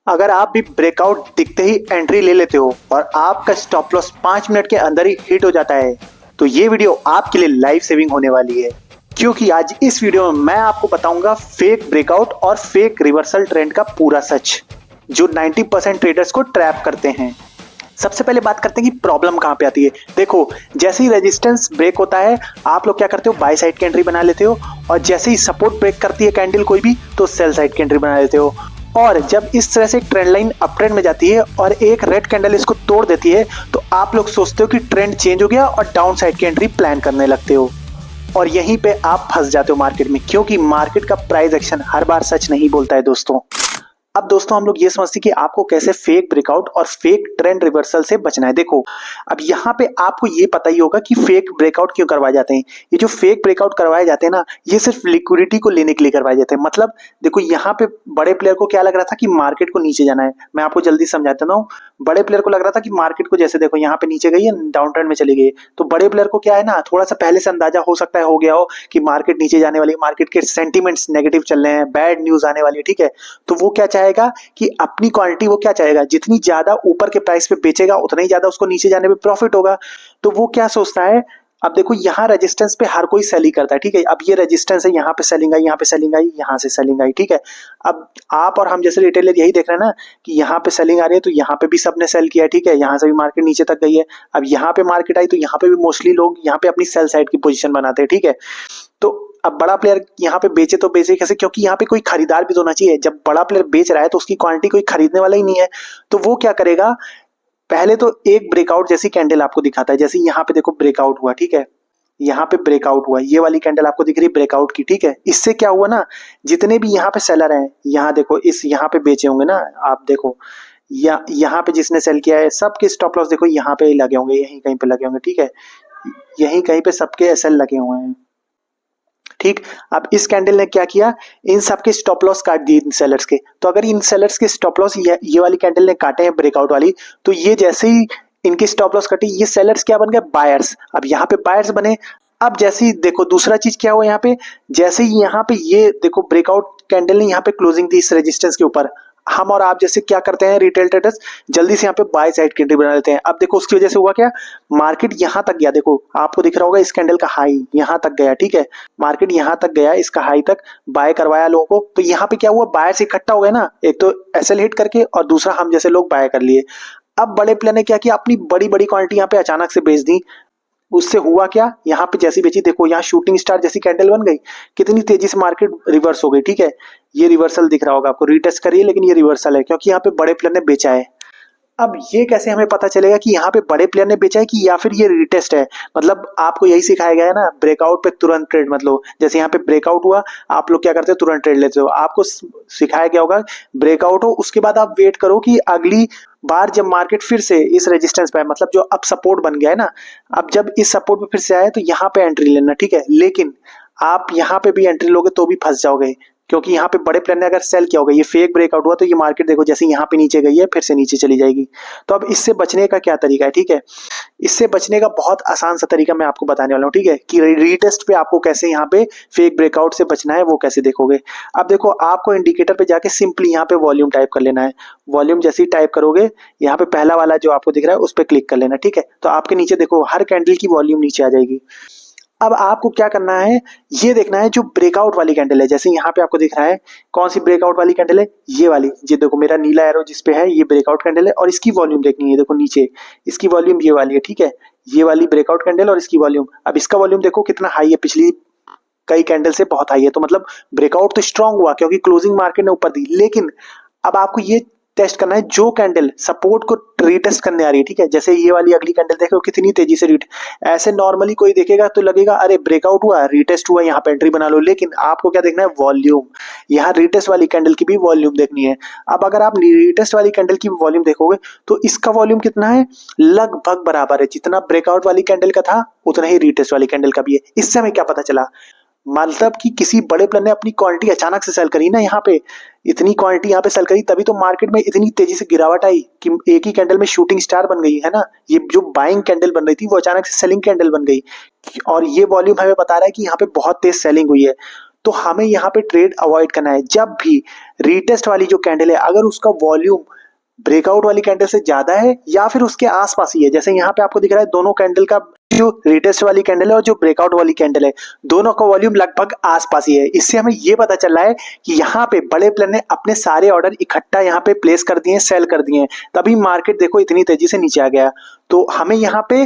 अगर आप भी ब्रेकआउट दिखते ही एंट्री ले लेते हो और आपका स्टॉप लॉस 5 मिनट के अंदर ही हिट हो जाता है तो ये वीडियो आपके लिए लाइफ सेविंग होने वाली है, क्योंकि आज इस वीडियो में मैं आपको बताऊंगा फेक ब्रेकआउट और फेक रिवर्सल ट्रेंड का पूरा सच जो 90% ट्रेडर्स को ट्रैप करते हैं। सबसे पहले बात करते हैं कि प्रॉब्लम कहां पे आती है। देखो, जैसे ही रेजिस्टेंस ब्रेक होता है आप लोग क्या करते हो, बाय साइड की एंट्री बना लेते हो, और जैसे ही सपोर्ट ब्रेक करती है कैंडल कोई भी तो सेल साइड की एंट्री बना लेते हो। और जब इस तरह से ट्रेंड लाइन अप ट्रेंड में जाती है और एक रेड कैंडल इसको तोड़ देती है तो आप लोग सोचते हो कि ट्रेंड चेंज हो गया और डाउन साइड की एंट्री प्लान करने लगते हो, और यहीं पे आप फंस जाते हो मार्केट में, क्योंकि मार्केट का प्राइस एक्शन हर बार सच नहीं बोलता है दोस्तों। अब दोस्तों हम लोग ये समझते हैं कि आपको कैसे फेक ब्रेकआउट और फेक ट्रेंड रिवर्सल से बचना है। देखो, अब यहाँ पे आपको ये पता ही होगा कि फेक ब्रेकआउट क्यों करवाए जाते हैं। ये जो फेक ब्रेकआउट करवाए जाते हैं ना, ये सिर्फ लिक्विडिटी को लेने के लिए करवाए जाते हैं। मतलब देखो, यहाँ पे बड़े प्लेयर को क्या लग रहा था कि मार्केट को नीचे जाना है। मैं आपको जल्दी समझा देता हूँ। बड़े प्लेयर को लग रहा था कि मार्केट को, जैसे देखो यहाँ पे नीचे गई है, डाउन ट्रेंड में चली गई, तो बड़े प्लेयर को क्या है ना, थोड़ा सा पहले से अंदाजा हो सकता है हो गया हो कि मार्केट नीचे जाने वाली, मार्केट के सेंटीमेंट्स नेगेटिव चल रहे हैं, बैड न्यूज आने वाली है, ठीक है। तो वो क्या चाहेगा कि अपनी क्वांटिटी वो क्या चाहेगा, जितनी ज्यादा ऊपर के प्राइस पे बेचेगा उतना ही ज्यादा उसको नीचे जाने पे प्रॉफिट होगा। तो वो क्या सोचता है, अब देखो यहाँ रेजिस्टेंस पे हर कोई सेलिंग करता है, ठीक है। अब ये रेजिस्टेंस है, यहाँ पे सेलिंग आई, यहाँ पे सेलिंग आई, यहाँ से सेलिंग आई, ठीक है। अब आप और हम जैसे रिटेलर यही देख रहे हैं ना कि यहाँ पे सेलिंग आ रही है तो यहाँ पे भी सबने सेल किया, ठीक है। यहाँ से भी मार्केट नीचे तक गई है। अब यहाँ पे मार्केट आई तो यहाँ पे भी मोस्टली लोग यहाँ पे अपनी सेल साइड की पोजीशन बनाते हैं, ठीक है। तो अब बड़ा प्लेयर यहाँ पे बेचे तो बेचे कैसे, क्योंकि यहाँ पे कोई खरीदार भी तो होना चाहिए। जब बड़ा प्लेयर बेच रहा है तो उसकी क्वांटिटी कोई खरीदने वाला ही नहीं है, तो वो क्या करेगा, पहले तो एक ब्रेकआउट जैसी कैंडल आपको दिखाता है। जैसे यहाँ पे देखो ब्रेकआउट हुआ, ठीक है, यहाँ पे ब्रेकआउट हुआ, ये वाली कैंडल आपको दिख रही है ब्रेकआउट की, ठीक है। इससे क्या हुआ ना, जितने भी यहाँ पे सेलर हैं, यहाँ देखो इस यहाँ पे बेचे होंगे ना, आप देखो यहाँ पे जिसने सेल किया है सबके स्टॉप लॉस देखो यहाँ पे लगे होंगे, यहीं कहीं पे लगे होंगे, ठीक है। यहीं कहीं पे सबके एसएल लगे हुए हैं, ठीक। अब इस कैंडल ने क्या किया, इन सबके स्टॉप लॉस काट दिए इन सेलर्स के। तो अगर इन सेलर्स के स्टॉप लॉस ये वाली कैंडल ने काटे हैं ब्रेकआउट वाली, तो ये जैसे ही इनके स्टॉप लॉस कटे, ये सेलर्स क्या बन गए, बायर्स। अब यहाँ पे बायर्स बने। अब जैसे ही देखो दूसरा चीज क्या हुआ यहाँ पे, जैसे ही यहाँ पे ये देखो ब्रेकआउट कैंडल ने यहाँ पे क्लोजिंग दी इस रेजिस्टेंस के ऊपर, हम और आप जैसे क्या करते हैं रिटेल ट्रेडर्स, जल्दी से यहाँ पे बाय साइड की एंट्री बना लेते हैं। अब देखो उसकी वजह से हुआ क्या, मार्केट यहाँ तक गया, देखो आपको दिख रहा होगा इस कैंडल का हाई यहाँ तक गया, ठीक है। मार्केट यहाँ तक गया, इसका हाई तक बाय करवाया लोगों को, तो यहाँ पे क्या हुआ, बायर्स इकट्ठा हो गए ना, एक तो एसएल हिट करके और दूसरा हम जैसे लोग बाय कर लिए। अब बड़े प्लेयर ने क्या किया, अपनी बड़ी बड़ी क्वांटिटी यहाँ पे अचानक से बेच दी। उससे हुआ क्या, यहाँ पे जैसी बेची देखो, यहाँ शूटिंग स्टार जैसी कैंडल बन गई, कितनी तेजी से मार्केट रिवर्स हो गई, ठीक है। ये रिवर्सल दिख रहा होगा आपको, रीटेस्ट करिए, लेकिन ये रिवर्सल है क्योंकि यहाँ पे बड़े प्लेयर ने बेचा है। अब ये कैसे हमें पता चलेगा कि यहाँ पे बड़े प्लेयर ने बेचा है कि या फिर ये रीटेस्ट है। मतलब आपको यही सिखाया गया है ना, ब्रेकआउट पे तुरंत ट्रेड मत लो। जैसे यहाँ पे ब्रेकआउट हुआ, आप लोग क्या करते हो, तुरंत ट्रेड लेते हो। आपको सिखाया गया होगा ब्रेकआउट हो, उसके बाद आप वेट करो कि अगली बार जब मार्केट फिर से इस रेजिस्टेंस पे, मतलब जो अब सपोर्ट बन गया है ना, अब जब इस सपोर्ट पे फिर से आए तो यहाँ पे एंट्री लेना, ठीक है। लेकिन आप यहाँ पे भी एंट्री लोगे तो भी फंस जाओगे, क्योंकि यहाँ पे बड़े प्लेयर ने अगर सेल किया होगा, ये फेक ब्रेकआउट हुआ तो ये मार्केट देखो जैसे यहाँ पे नीचे गई है फिर से नीचे चली जाएगी। तो अब इससे बचने का क्या तरीका है, ठीक है। इससे बचने का बहुत आसान सा तरीका मैं आपको बताने वाला हूँ, ठीक है, कि रीटेस्ट पे आपको कैसे यहाँ पे फेक ब्रेकआउट से बचना है, वो कैसे देखोगे। अब देखो आपको इंडिकेटर पे जाके सिंपली यहाँ पे वॉल्यूम टाइप कर लेना है। वॉल्यूम जैसे ही टाइप करोगे, यहाँ पे पहला वाला जो आपको दिख रहा है उस पर क्लिक कर लेना, ठीक है। तो आपके नीचे देखो हर कैंडल की वॉल्यूम नीचे आ जाएगी। अब आपको क्या करना है, ये देखना है जो ब्रेकआउट वाली कैंडल है। जैसे यहाँ पे आपको दिख रहा है कौन सी ब्रेकआउट वाली कैंडल है, ये वाली, ये देखो मेरा नीला एरो जिस पे है, ये ब्रेकआउट कैंडल है, और इसकी वॉल्यूम देखनी है, देखो नीचे इसकी वॉल्यूम ये वाली है, ठीक है। ये वाली ब्रेकआउट कैंडल और इसकी वॉल्यूम, अब इसका वॉल्यूम देखो कितना हाई है, पिछली कई कैंडल से बहुत हाई है। तो मतलब ब्रेकआउट तो स्ट्रांग हुआ क्योंकि क्लोजिंग मार्केट ने ऊपर दी। लेकिन अब आपको ये टेस्ट करना है जो कैंडल सपोर्ट को रीटेस्ट करने आ रही है, ठीक है। जैसे ये वाली अगली कैंडल देखो कितनी तेजी से ऐसे नॉर्मली कोई देखेगा तो लगेगा अरे ब्रेकआउट हुआ, रीटेस्ट हुआ, यहाँ पे एंट्री बना लो। लेकिन आपको क्या देखना है, वॉल्यूम। यहाँ रीटेस्ट वाली कैंडल की भी वॉल्यूम देखनी है। अब अगर आप रीटेस्ट वाली कैंडल की वॉल्यूम देखोगे तो इसका वॉल्यूम कितना है, लगभग बराबर है, जितना ब्रेकआउट वाली कैंडल का था उतना ही रीटेस्ट वाली कैंडल का भी है। इससे हमें क्या पता चला, मतलब कि किसी बड़े प्लेयर ने अपनी क्वांटिटी अचानक से सेल करी ना, यहाँ पे इतनी क्वांटिटी यहाँ पे सेल करी, तभी तो मार्केट में इतनी तेजी से गिरावट आई कि एक ही कैंडल में शूटिंग स्टार बन गई है ना। ये जो बाइंग कैंडल बन रही थी वो अचानक से सेलिंग कैंडल बन गई, और ये वॉल्यूम हमें बता रहा है कि यहाँ पे बहुत तेज सेलिंग हुई है। तो हमें यहाँ पे ट्रेड अवॉइड करना है। जब भी रीटेस्ट वाली जो कैंडल है अगर उसका वॉल्यूम ब्रेकआउट वाली कैंडल से ज्यादा है या फिर उसके आसपास ही है, जैसे यहाँ पे आपको दिख रहा है दोनों कैंडल का, जो रिटेस्ट वाली कैंडल है और जो ब्रेकआउट वाली कैंडल है, दोनों का वॉल्यूम लगभग आसपास ही है। इससे हमें ये पता चल रहा है कि यहाँ पे बड़े प्लेयर ने अपने सारे ऑर्डर इकट्ठा यहाँ पे प्लेस कर दिए, सेल कर दिए, तभी मार्केट देखो इतनी तेजी से नीचे आ गया। तो हमें यहाँ पे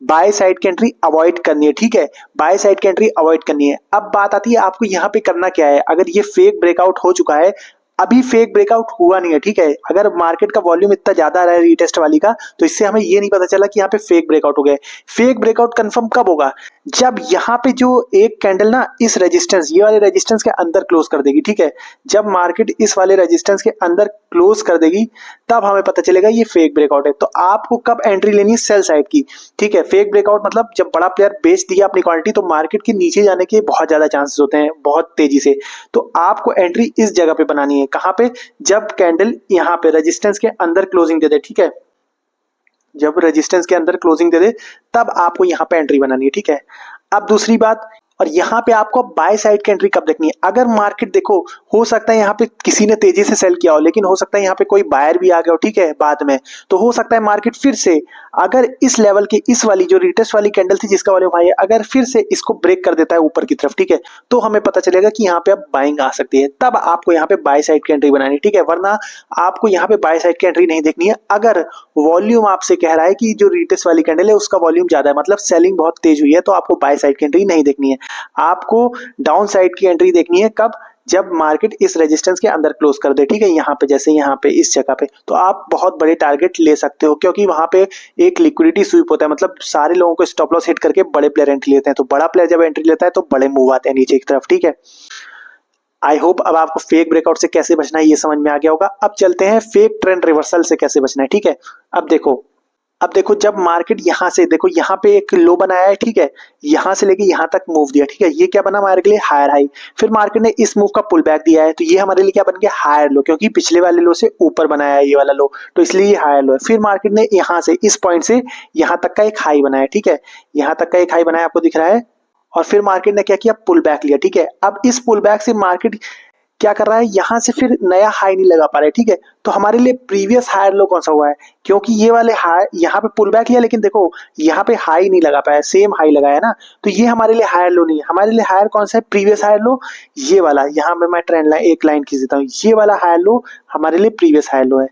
बाय साइड की एंट्री अवॉइड करनी है, ठीक है, बाय साइड की एंट्री अवॉइड करनी है। अब बात आती है आपको यहाँ पे करना क्या है। अगर ये फेक ब्रेकआउट हो चुका है, अभी फेक ब्रेकआउट हुआ नहीं है, ठीक है, अगर मार्केट का वॉल्यूम इतना ज्यादा आ रहा है रीटेस्ट वाली का, तो इससे हमें ये नहीं पता चला कि यहाँ पे फेक ब्रेकआउट हो गया। फेक ब्रेकआउट कंफर्म कब होगा, जब यहाँ पे जो एक कैंडल ना इस रेजिस्टेंस, ये वाले रेजिस्टेंस के अंदर क्लोज कर देगी, ठीक है, जब मार्केट इस वाले रेजिस्टेंस के अंदर क्लोज कर देगी तब हमें पता चलेगा ये फेक ब्रेकआउट है। तो आपको कब एंट्री लेनी है, सेल साइड की, ठीक है। फेक ब्रेकआउट मतलब जब बड़ा प्लेयर बेच दिया अपनी क्वांटिटी तो मार्केट के नीचे जाने के बहुत ज्यादा चांसेस होते हैं, बहुत तेजी से। तो आपको एंट्री इस जगह पे बनानी है, कहां पे, जब कैंडल यहाँ पे रेजिस्टेंस के अंदर क्लोजिंग दे दे, ठीक है, जब रेजिस्टेंस के अंदर क्लोजिंग दे दे तब आपको यहाँ पे एंट्री बनानी है, ठीक है। अब दूसरी बात, और यहाँ पे आपको बाय साइड की एंट्री कब देखनी है, अगर मार्केट देखो हो सकता है यहाँ पे किसी ने तेजी से सेल किया हो, लेकिन हो सकता है यहाँ पे कोई बायर भी आ गया हो, ठीक है, बाद में, तो हो सकता है मार्केट फिर से अगर इस लेवल के, इस वाली जो रिटेस्ट वाली कैंडल थी जिसका वॉल्यूम हाई है, अगर फिर से इसको ब्रेक कर देता है ऊपर की तरफ, ठीक है, तो हमें पता चलेगा कि यहाँ पे अब बाइंग आ सकती है, तब आपको यहाँ पे बाय साइड की एंट्री बनानी है, ठीक है, वरना आपको यहाँ पे बाय साइड की एंट्री नहीं देखनी है। अगर वॉल्यूम आपसे कह रहा है कि जो रिटेस्ट वाली कैंडल है उसका वॉल्यूम ज्यादा है, मतलब सेलिंग बहुत तेज हुई है, तो आपको बाय साइड की एंट्री नहीं देखनी है। आपको डाउन साइड की एंट्री देखनी है कब, जब मार्केट इस रेजिस्टेंस के अंदर क्लोज कर दे, ठीक है, यहाँ पे, जैसे यहाँ पे इस जगह पे, तो आप बहुत बड़े टारगेट ले सकते हो, क्योंकि वहां पे एक लिक्विडिटी स्वीप होता है, मतलब सारे लोगों को स्टॉप लॉस हिट करके बड़े प्लेयर एंट्री लेते हैं, तो बड़ा प्लेयर जब एंट्री लेता है तो बड़े मूव आते हैं नीचे की तरफ, ठीक है। आई होप अब आपको फेक ब्रेकआउट से कैसे बचना है ये समझ में आ गया होगा। अब चलते हैं फेक ट्रेंड रिवर्सल से कैसे बचना है, ठीक है। अब देखो जब मार्केट यहां से, देखो यहाँ पे एक लो बनाया है, ठीक है, यहां से लेके यहां तक मूव दिया, ठीक है, ये क्या बना हमारे लिए, हायर हाई। फिर मार्केट ने इस मूव का पुल बैक दिया है, तो ये हमारे लिए क्या बन गया, हायर लो, क्योंकि पिछले वाले लो से ऊपर बनाया है ये वाला लो, तो इसलिए ये हायर लो है। फिर मार्केट ने यहाँ से, इस पॉइंट से यहाँ तक का एक हाई बनाया, ठीक है, यहाँ तक का एक हाई बनाया, आपको दिख रहा है, और फिर मार्केट ने क्या किया, पुल बैक लिया, ठीक है। अब इस पुल बैक से मार्केट क्या कर रहा है, यहां से फिर नया हाई नहीं लगा पा रहा है, ठीक है, तो हमारे लिए प्रीवियस हायर लो कौन सा हुआ है, क्योंकि ये वाले हाई यहाँ पे पुल बैक लिया, लेकिन देखो यहाँ पे हाई नहीं लगा पाया, सेम हाई लगाया ना, तो ये हमारे लिए हायर लो नहीं है। हमारे लिए हायर कौन सा है, प्रीवियस हायर लो, ये वाला, यहाँ पे मैं ट्रेंड लाइन एक लाइन खींच देता हूँ, ये वाला हायर लो हमारे लिए प्रीवियस हायर लो है।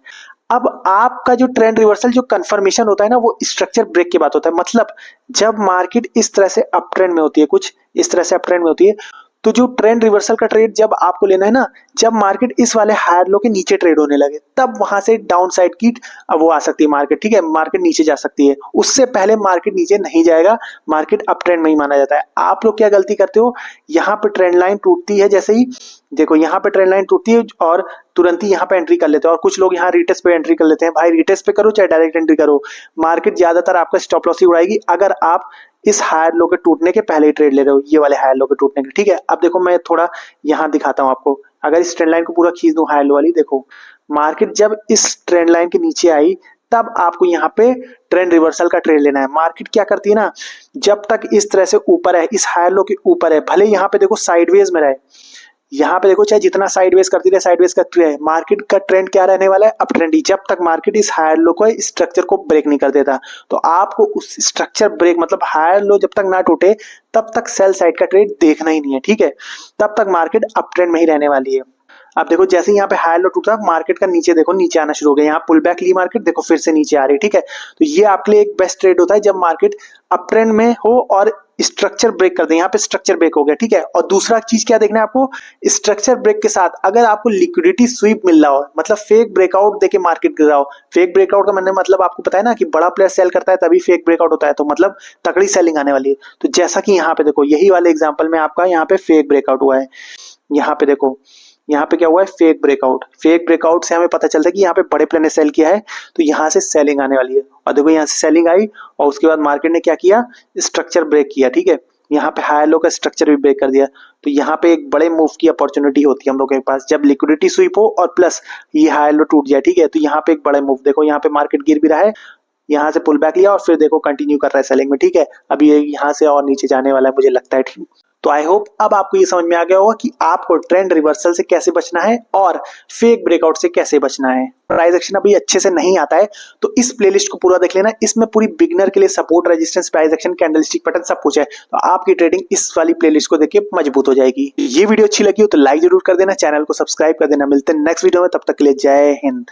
अब आपका जो ट्रेंड रिवर्सल जो कंफर्मेशन होता है ना, वो स्ट्रक्चर ब्रेक के बाद होता है, मतलब जब मार्केट इस तरह से अप ट्रेंड में होती है, कुछ इस तरह से अप ट्रेंड में होती है, तो जो ट्रेंड रिवर्सल का ट्रेड जब आपको लेना है ना, जब मार्केट इस वाले हायर लो के नीचे ट्रेड होने लगे, तब वहां से डाउन साइड की वो आ सकती है मार्केट, ठीक है, मार्केट नीचे जा सकती है। उससे पहले मार्केट नीचे नहीं जाएगा, मार्केट अप ट्रेंड में ही माना जाता है। आप लोग क्या गलती करते हो, यहाँ पे ट्रेंड लाइन टूटती है, जैसे ही देखो यहाँ पे ट्रेंड लाइन टूटती है और तुरंत ही यहाँ पे एंट्री कर लेते हैं, और कुछ लोग यहाँ रिटेस्ट पे एंट्री कर लेते हैं। भाई रिटेस्ट पे करो चाहे डायरेक्ट एंट्री करो, मार्केट ज्यादातर आपका स्टॉप लॉस ही उड़ाएगी अगर आप इस हायर लो के टूटने के पहले ही ट्रेड ले रहे हो, ये वाले हायर लो के टूटने के, ठीक है। अब देखो मैं थोड़ा यहाँ दिखाता हूँ आपको, अगर इस ट्रेंड लाइन को पूरा खींच दूं हायर लो वाली, देखो मार्केट जब इस ट्रेंड लाइन के नीचे आई तब आपको यहाँ पे ट्रेंड रिवर्सल का ट्रेड लेना है। मार्केट क्या करती है ना, जब तक इस तरह से ऊपर है, इस हायर लो के ऊपर है, भले यहाँ पे देखो साइडवेज में रहे, यहाँ पे देखो चाहे जितना साइडवेज करती रहे, साइडवेज करती रहे, मार्केट का ट्रेंड क्या रहने वाला है, अप ट्रेंड ही, जब तक मार्केट इस हायर लो को, स्ट्रक्चर को ब्रेक नहीं कर देता। तो आपको उस स्ट्रक्चर ब्रेक, मतलब हायर लो जब तक ना टूटे तब तक सेल साइड का ट्रेड देखना ही नहीं है, ठीक है, तब तक मार्केट अप ट्रेंड में ही रहने वाली है। अब देखो जैसे यहाँ पे हायर लो टूटा, मार्केट का नीचे देखो नीचे आना शुरू हो गया, यहाँ पुल बैक ली मार्केट, देखो फिर से नीचे आ रही है, ठीक है। तो ये आपके लिए एक बेस्ट ट्रेड होता है जब मार्केट अप ट्रेंड में हो और स्ट्रक्चर ब्रेक कर दे, यहाँ पे स्ट्रक्चर ब्रेक हो गया, ठीक है। और दूसरा चीज क्या देखना है आपको, स्ट्रक्चर ब्रेक के साथ अगर आपको लिक्विडिटी स्वीप मिल रहा हो, मतलब फेक ब्रेकआउट देके मार्केट गिर रहा हो। फेक ब्रेकआउट का मैंने मतलब आपको पता है ना कि बड़ा प्लेयर सेल करता है तभी फेक ब्रेकआउट होता है, तो मतलब तगड़ी सेलिंग आने वाली है। तो जैसा कि यहाँ पे देखो यही वाले एग्जाम्पल में आपका यहाँ पे फेक ब्रेकआउट हुआ है, यहाँ पे देखो यहाँ पे क्या हुआ है, फेक ब्रेकआउट। फेक ब्रेकआउट से हमें पता चलता है कि यहाँ पे बड़े प्लेयर ने सेल किया है, तो यहाँ से सेलिंग आने वाली है। और देखो यहाँ से सेलिंग आई और उसके बाद मार्केट ने क्या किया, स्ट्रक्चर ब्रेक किया, ठीक है। यहाँ पे हायर लो का स्ट्रक्चर भी ब्रेक कर दिया, तो यहाँ पे एक बड़े मूव की अपॉर्चुनिटी होती है हम लोग के पास, जब लिक्विडिटी स्वीप हो और प्लस ये हायर लो टूट जाए, ठीक है। तो यहाँ पे एक बड़े मूव, देखो यहाँ पे मार्केट गिर भी रहा है, यहाँ से पुल बैक लिया और फिर देखो कंटिन्यू कर रहा है सेलिंग में, ठीक है। अभी ये यहाँ से और नीचे जाने वाला है मुझे लगता है, ठीक। तो आई होप अब आपको ये समझ में आ गया होगा कि आपको ट्रेंड रिवर्सल से कैसे बचना है और फेक ब्रेकआउट से कैसे बचना है। प्राइस एक्शन अभी अच्छे से नहीं आता है तो इस प्लेलिस्ट को पूरा देख लेना। इसमें पूरी बिगनर के लिए support, resistance, price action, candlestick pattern सब कुछ है। तो आपकी ट्रेडिंग इस वाली प्लेलिस्ट को देख के मजबूत हो जाएगी। ये वीडियो अच्छी लगी हो तो लाइक जरूर कर देना, चैनल को सब्सक्राइब कर देना। मिलते हैं नेक्स्ट वीडियो में, तब तक के लिए जय हिंद।